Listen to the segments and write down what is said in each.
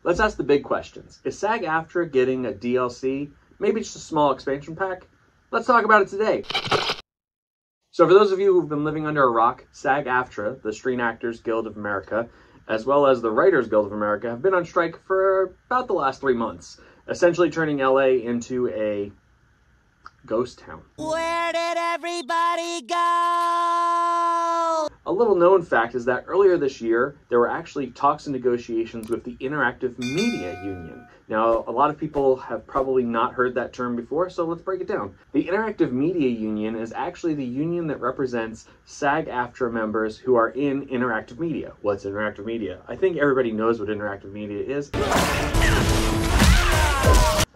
Let's ask the big questions. Is SAG-AFTRA getting a DLC? Maybe just a small expansion pack? Let's talk about it today. So for those of you who've been living under a rock, SAG-AFTRA, the Screen Actors Guild of America, as well as the Writers Guild of America, have been on strike for about the last 3 months, essentially turning LA into a ghost town. Where did everybody go? A little known fact is that earlier this year, there were actually talks and negotiations with the Interactive Media Union. Now, a lot of people have probably not heard that term before, so let's break it down. The Interactive Media Union is actually the union that represents SAG-AFTRA members who are in interactive media. What's interactive media? I think everybody knows what interactive media is.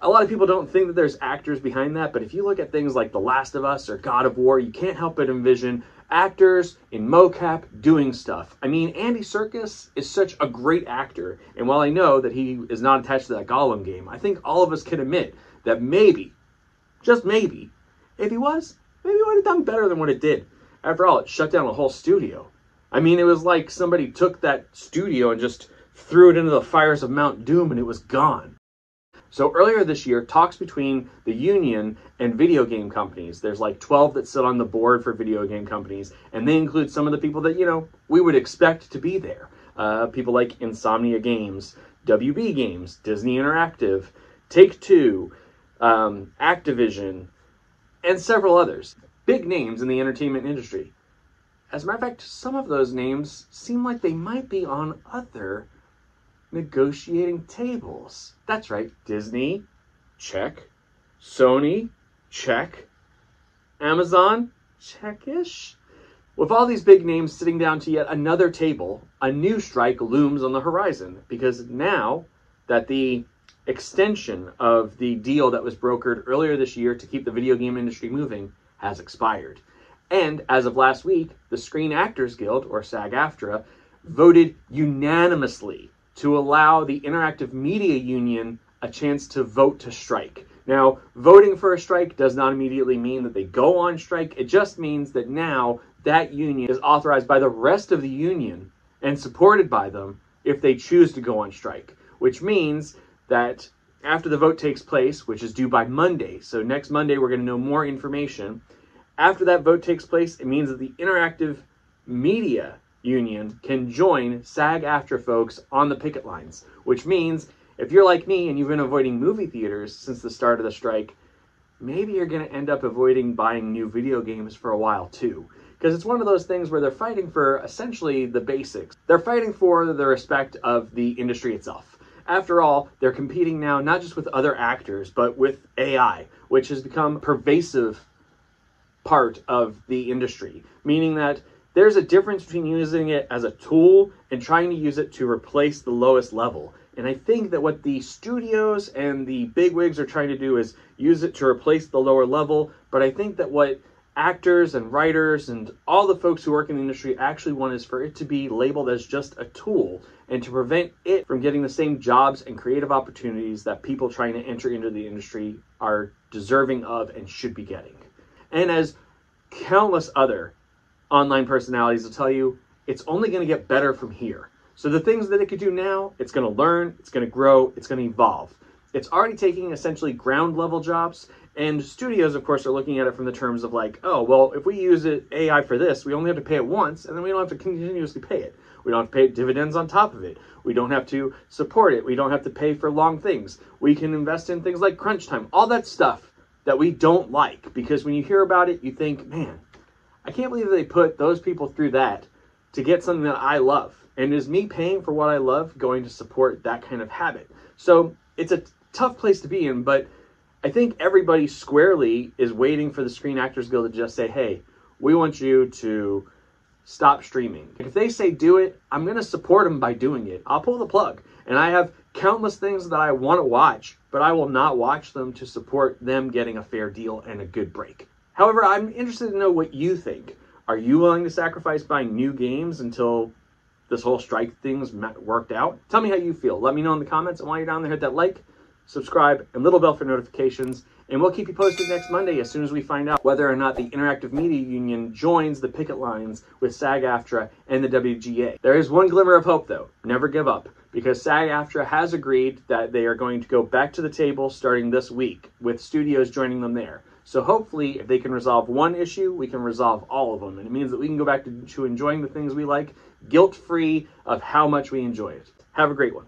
A lot of people don't think that there's actors behind that, but if you look at things like The Last of Us or God of War, you can't help but envision actors in mocap doing stuff. I mean, Andy Serkis is such a great actor, and while I know that he is not attached to that Gollum game, I think all of us can admit that maybe, just maybe, if he was, maybe it would have done better than what it did. After all, it shut down a whole studio. I mean, it was like somebody took that studio and just threw it into the fires of Mount Doom and it was gone. So earlier this year, talks between the union and video game companies. There's like 12 that sit on the board for video game companies, and they include some of the people that, you know, we would expect to be there. People like Insomnia Games, WB Games, Disney Interactive, Take-Two, Activision, and several others. Big names in the entertainment industry. As a matter of fact, some of those names seem like they might be on other negotiating tables. That's right, Disney, check. Sony, check. Amazon, check-ish. With all these big names sitting down to yet another table, a new strike looms on the horizon, because now that the extension of the deal that was brokered earlier this year to keep the video game industry moving has expired. And as of last week, the Screen Actors Guild, or SAG-AFTRA, voted unanimously to allow the Interactive Media Union a chance to vote to strike. Now, voting for a strike does not immediately mean that they go on strike. It just means that now that union is authorized by the rest of the union and supported by them if they choose to go on strike, which means that after the vote takes place, which is due by Monday, so next Monday we're going to know more information. After that vote takes place, it means that the Interactive Media Union can join SAG-AFTRA folks on the picket lines, which means if you're like me and you've been avoiding movie theaters since the start of the strike, maybe you're going to end up avoiding buying new video games for a while too. Because it's one of those things where they're fighting for essentially the basics. They're fighting for the respect of the industry itself. After all, they're competing now not just with other actors, but with AI, which has become a pervasive part of the industry, meaning that there's a difference between using it as a tool and trying to use it to replace the lowest level. And I think that what the studios and the bigwigs are trying to do is use it to replace the lower level. But I think that what actors and writers and all the folks who work in the industry actually want is for it to be labeled as just a tool and to prevent it from getting the same jobs and creative opportunities that people trying to enter into the industry are deserving of and should be getting. And as countless other online personalities will tell you, it's only going to get better from here. So the things that it could do now, it's going to learn, it's going to grow, it's going to evolve. It's already taking essentially ground level jobs, and studios, of course, are looking at it from the terms of like, oh, well, if we use AI for this, we only have to pay it once, and then we don't have to continuously pay it. We don't have to pay dividends on top of it. We don't have to support it. We don't have to pay for long things. We can invest in things like crunch time, all that stuff that we don't like, because when you hear about it, you think, man, I can't believe they put those people through that to get something that I love. And is me paying for what I love going to support that kind of habit? So it's a tough place to be in, but I think everybody squarely is waiting for the Screen Actors Guild to just say, hey, we want you to stop streaming. If they say do it, I'm going to support them by doing it. I'll pull the plug. And I have countless things that I want to watch, but I will not watch them to support them getting a fair deal and a good break. However, I'm interested to know what you think. Are you willing to sacrifice buying new games until this whole strike thing's worked out? Tell me how you feel. Let me know in the comments. And while you're down there, hit that like, subscribe, and little bell for notifications. And we'll keep you posted next Monday as soon as we find out whether or not the Interactive Media Union joins the picket lines with SAG-AFTRA and the WGA. There is one glimmer of hope, though. Never give up. because SAG-AFTRA has agreed that they are going to go back to the table starting this week, with studios joining them there. So hopefully, if they can resolve one issue, we can resolve all of them. And it means that we can go back to enjoying the things we like, guilt-free of how much we enjoy it. Have a great one.